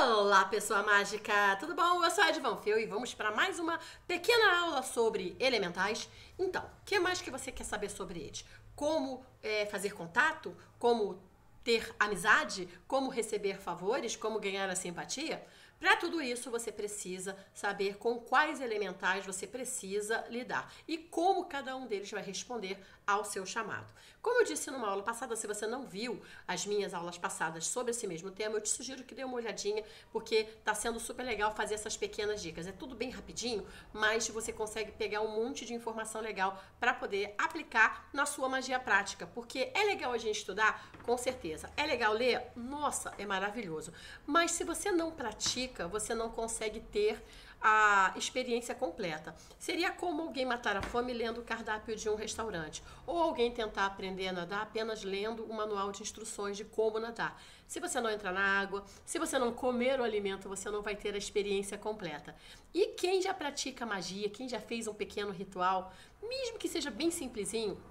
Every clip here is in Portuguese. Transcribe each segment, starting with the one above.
Olá, pessoa mágica! Tudo bom? Eu sou a Ed Van Feel e vamos para mais uma pequena aula sobre elementais. Então, o que mais que você quer saber sobre eles? Como fazer contato? Como ter amizade? Como receber favores? Como ganhar a simpatia? Para tudo isso, você precisa saber com quais elementais você precisa lidar e como cada um deles vai responder ao seu chamado. Como eu disse numa aula passada, se você não viu as minhas aulas passadas sobre esse mesmo tema, eu te sugiro que dê uma olhadinha, porque tá sendo super legal fazer essas pequenas dicas. É tudo bem rapidinho, mas você consegue pegar um monte de informação legal para poder aplicar na sua magia prática, porque é legal a gente estudar, com certeza. É legal ler? Nossa, é maravilhoso. Mas se você não pratica, você não consegue ter a experiência completa. Seria como alguém matar a fome lendo o cardápio de um restaurante, ou alguém tentar aprender a nadar apenas lendo o manual de instruções de como nadar. Se você não entrar na água, se você não comer o alimento, você não vai ter a experiência completa. E quem já pratica magia, quem já fez um pequeno ritual, mesmo que seja bem simplesinho,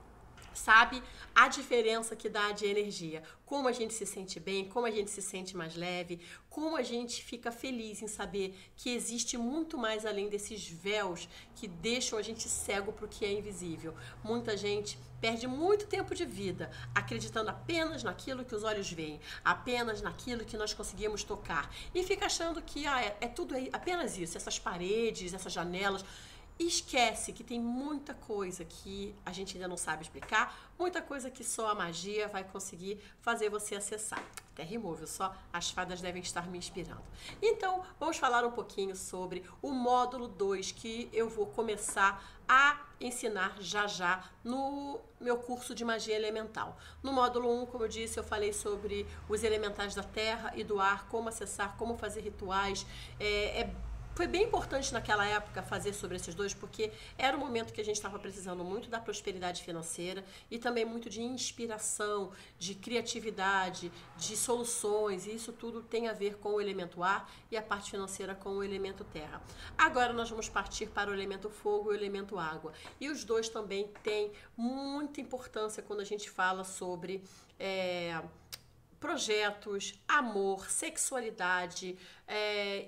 sabe a diferença que dá de energia, como a gente se sente bem, como a gente se sente mais leve, como a gente fica feliz em saber que existe muito mais além desses véus que deixam a gente cego para o que é invisível. Muita gente perde muito tempo de vida acreditando apenas naquilo que os olhos veem, apenas naquilo que nós conseguimos tocar e fica achando que é tudo apenas isso, essas paredes, essas janelas. E esquece que tem muita coisa que a gente ainda não sabe explicar, muita coisa que só a magia vai conseguir fazer você acessar. Até rimou, viu? Só as fadas devem estar me inspirando. Então, vamos falar um pouquinho sobre o módulo 2 que eu vou começar a ensinar já no meu curso de magia elemental. No módulo 1, como eu disse, eu falei sobre os elementais da terra e do ar, como acessar, como fazer rituais. Foi bem importante naquela época fazer sobre esses dois, porque era o momento que a gente estava precisando muito da prosperidade financeira e também muito de inspiração, de criatividade, de soluções, e isso tudo tem a ver com o elemento ar e a parte financeira com o elemento terra. Agora nós vamos partir para o elemento fogo e o elemento água. E os dois também têm muita importância quando a gente fala sobre projetos, amor, sexualidade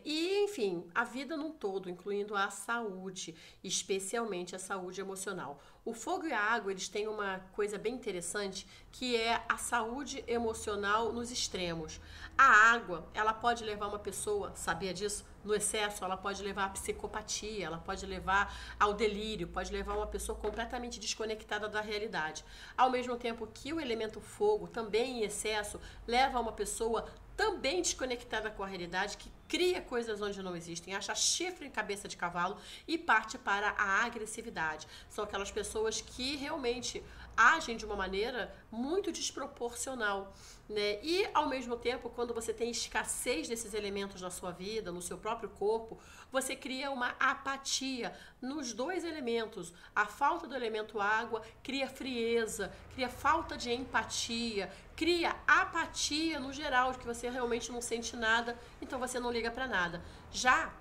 e, enfim, a vida num todo, incluindo a saúde, especialmente a saúde emocional. O fogo e a água, eles têm uma coisa bem interessante, que é a saúde emocional nos extremos. A água, ela pode levar uma pessoa, sabia disso? No excesso, ela pode levar à psicopatia, ela pode levar ao delírio, pode levar uma pessoa completamente desconectada da realidade. Ao mesmo tempo que o elemento fogo, também em excesso, leva a uma pessoa também desconectada com a realidade, que cria coisas onde não existem, acha chifre em cabeça de cavalo e parte para a agressividade. São aquelas pessoas que realmente agem de uma maneira muito desproporcional, né? E ao mesmo tempo, quando você tem escassez desses elementos na sua vida, no seu próprio corpo, você cria uma apatia nos dois elementos. A falta do elemento água cria frieza, cria falta de empatia, cria apatia no geral, de que você realmente não sente nada, então você não liga para nada. Já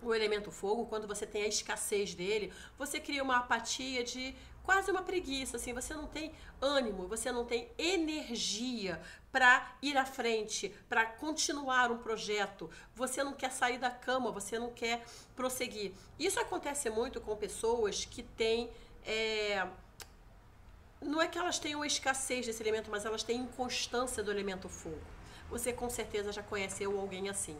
o elemento fogo, quando você tem a escassez dele, você cria uma apatia de quase uma preguiça, assim, você não tem ânimo, você não tem energia para ir à frente, para continuar um projeto, você não quer sair da cama, você não quer prosseguir. Isso acontece muito com pessoas que têm não é que elas tenham escassez desse elemento, mas elas têm inconstância do elemento fogo. Você com certeza já conheceu alguém assim.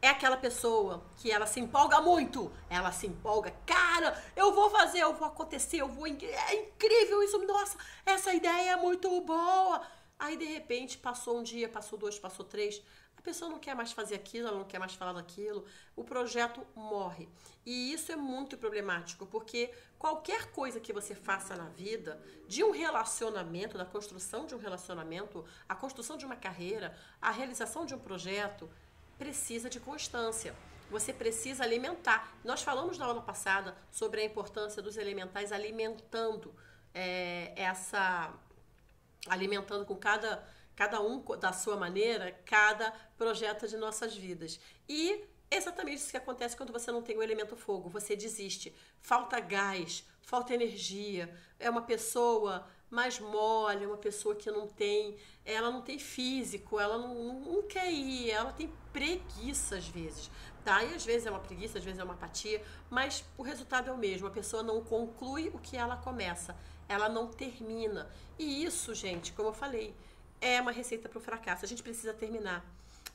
É aquela pessoa que ela se empolga muito, ela se empolga, cara, eu vou fazer, eu vou acontecer, é incrível isso, nossa, essa ideia é muito boa. Aí de repente passou um dia, passou dois, passou três, a pessoa não quer mais fazer aquilo, ela não quer mais falar daquilo, o projeto morre. E isso é muito problemático, porque qualquer coisa que você faça na vida, de um relacionamento, da construção de um relacionamento, a construção de uma carreira, a realização de um projeto, precisa de constância. Você precisa alimentar. Nós falamos na aula passada sobre a importância dos elementais alimentando alimentando com cada um da sua maneira, cada projeto de nossas vidas. E exatamente isso que acontece quando você não tem o elemento fogo. Você desiste, falta gás, falta energia, é uma pessoa mais mole, uma pessoa que ela não tem físico, ela não quer ir, ela tem preguiça às vezes, tá? E às vezes é uma preguiça, às vezes é uma apatia, mas o resultado é o mesmo, a pessoa não conclui o que ela começa, ela não termina. E isso, gente, como eu falei, é uma receita para o fracasso. A gente precisa terminar,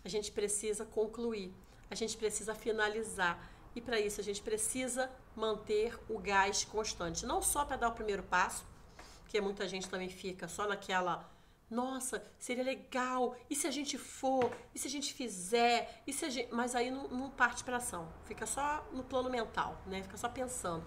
a gente precisa concluir, a gente precisa finalizar. E para isso a gente precisa manter o gás constante. Não só para dar o primeiro passo, porque muita gente também fica só naquela, nossa, seria legal, e se a gente for, e se a gente fizer, e se a gente... Mas aí não parte para ação, fica só no plano mental, né? Fica só pensando.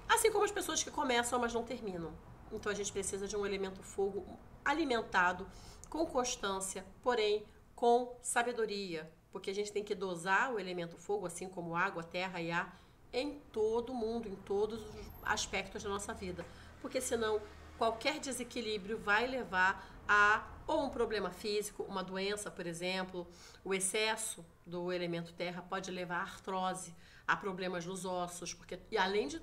Assim como as pessoas que começam, mas não terminam. Então a gente precisa de um elemento fogo alimentado, com constância, porém com sabedoria. Porque a gente tem que dosar o elemento fogo, assim como água, terra e ar, em todo mundo, em todos os aspectos da nossa vida. Porque senão qualquer desequilíbrio vai levar a ou um problema físico, uma doença, por exemplo. O excesso do elemento terra pode levar a artrose, a problemas nos ossos, porque, e além de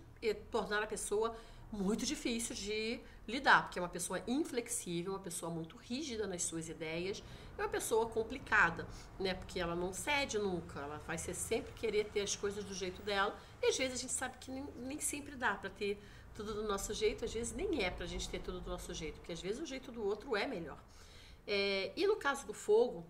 tornar a pessoa muito difícil de lidar, porque é uma pessoa inflexível, uma pessoa muito rígida nas suas ideias, é uma pessoa complicada, né? Porque ela não cede nunca, ela vai ser sempre querer ter as coisas do jeito dela, e às vezes a gente sabe que nem sempre dá para ter tudo do nosso jeito, às vezes nem é pra gente ter tudo do nosso jeito, porque às vezes o jeito do outro é melhor. E no caso do fogo,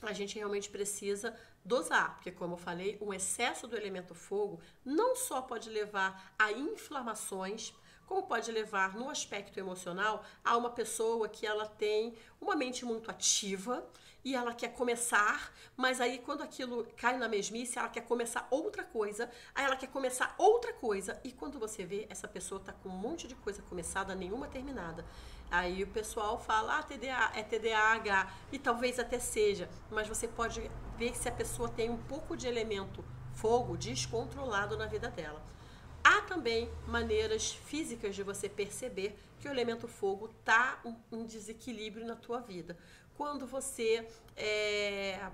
a gente realmente precisa dosar, porque como eu falei, um excesso do elemento fogo não só pode levar a inflamações, como pode levar no aspecto emocional a uma pessoa que ela tem uma mente muito ativa e ela quer começar, mas aí quando aquilo cai na mesmice, ela quer começar outra coisa, aí ela quer começar outra coisa, e quando você vê, essa pessoa tá com um monte de coisa começada, nenhuma terminada. Aí o pessoal fala, TDA, é TDAH, e talvez até seja, mas você pode ver se a pessoa tem um pouco de elemento fogo descontrolado na vida dela. Há também maneiras físicas de você perceber que o elemento fogo está em desequilíbrio na tua vida. Quando você,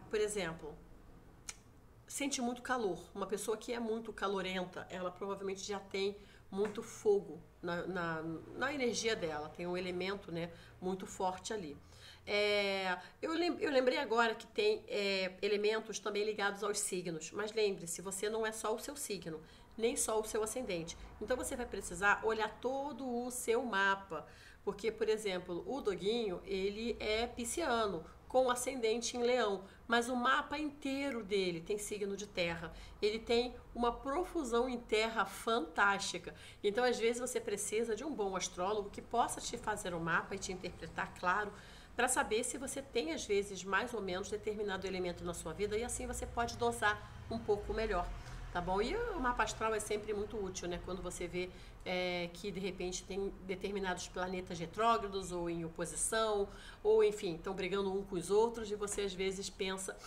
por exemplo, sente muito calor, uma pessoa que é muito calorenta, ela provavelmente já tem muito fogo na energia dela, tem um elemento, né, muito forte ali. Eu lembrei agora que tem elementos também ligados aos signos, mas lembre-se, você não é só o seu signo, nem só o seu ascendente. Então você vai precisar olhar todo o seu mapa, porque, por exemplo, o Doguinho, ele é pisciano, com ascendente em leão, mas o mapa inteiro dele tem signo de terra. Ele tem uma profusão em terra fantástica. Então, às vezes, você precisa de um bom astrólogo que possa te fazer um mapa e te interpretar, claro, para saber se você tem, às vezes, mais ou menos determinado elemento na sua vida, e assim você pode dosar um pouco melhor. Tá bom? E o mapa astral é sempre muito útil, né? Quando você vê que de repente tem determinados planetas retrógrados ou em oposição, ou enfim, estão brigando um com os outros, e você às vezes pensa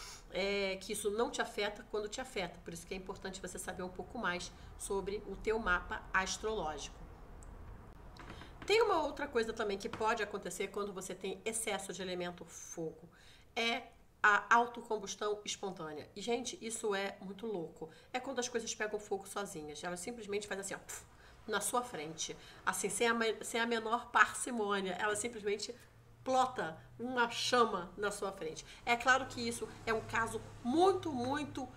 que isso não te afeta quando te afeta. Por isso que é importante você saber um pouco mais sobre o teu mapa astrológico. Tem uma outra coisa também que pode acontecer quando você tem excesso de elemento fogo. A autocombustão espontânea. E, gente, isso é muito louco. É quando as coisas pegam fogo sozinhas. Elas simplesmente fazem assim, ó, na sua frente. Assim, sem a menor parcimônia. Ela simplesmente plota uma chama na sua frente. É claro que isso é um caso muito, muito,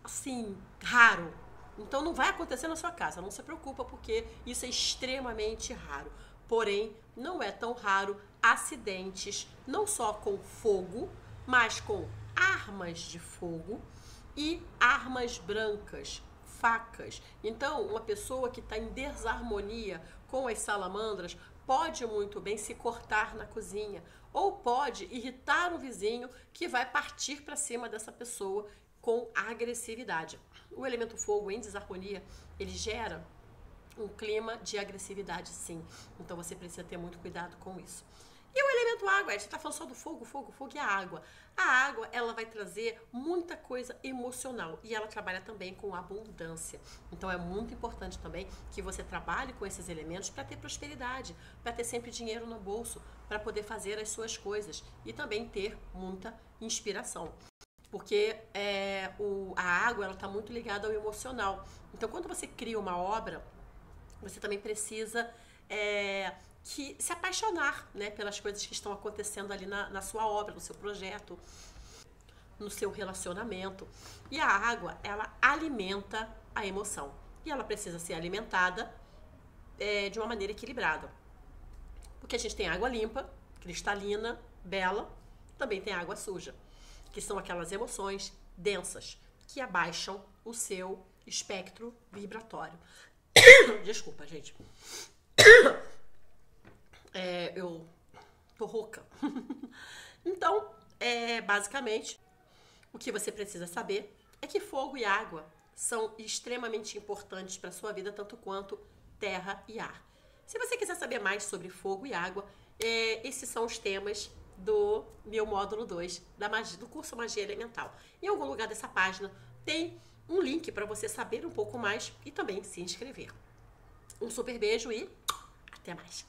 assim, raro. Então, não vai acontecer na sua casa. Não se preocupa, porque isso é extremamente raro. Porém, não é tão raro acidentes, não só com fogo, mas com armas de fogo e armas brancas, facas. Então, uma pessoa que está em desarmonia com as salamandras pode muito bem se cortar na cozinha, ou pode irritar um vizinho que vai partir para cima dessa pessoa com agressividade. O elemento fogo em desarmonia, ele gera um clima de agressividade, sim. Então você precisa ter muito cuidado com isso. E o elemento água, a gente está falando só do fogo, fogo e a água. A água, ela vai trazer muita coisa emocional e ela trabalha também com abundância. Então é muito importante também que você trabalhe com esses elementos para ter prosperidade, para ter sempre dinheiro no bolso, para poder fazer as suas coisas e também ter muita inspiração. Porque a água, ela está muito ligada ao emocional. Então quando você cria uma obra, você também precisa que se apaixonar, né, pelas coisas que estão acontecendo ali na sua obra, no seu projeto, no seu relacionamento. E a água, ela alimenta a emoção. E ela precisa ser alimentada de uma maneira equilibrada. Porque a gente tem água limpa, cristalina, bela, também tem água suja, que são aquelas emoções densas que abaixam o seu espectro vibratório. Desculpa, gente. Eu tô rouca. Então, basicamente, o que você precisa saber é que fogo e água são extremamente importantes para a sua vida, tanto quanto terra e ar. Se você quiser saber mais sobre fogo e água, esses são os temas do meu módulo 2 do curso Magia Elemental. Em algum lugar dessa página tem um link para você saber um pouco mais e também se inscrever. Um super beijo e até mais!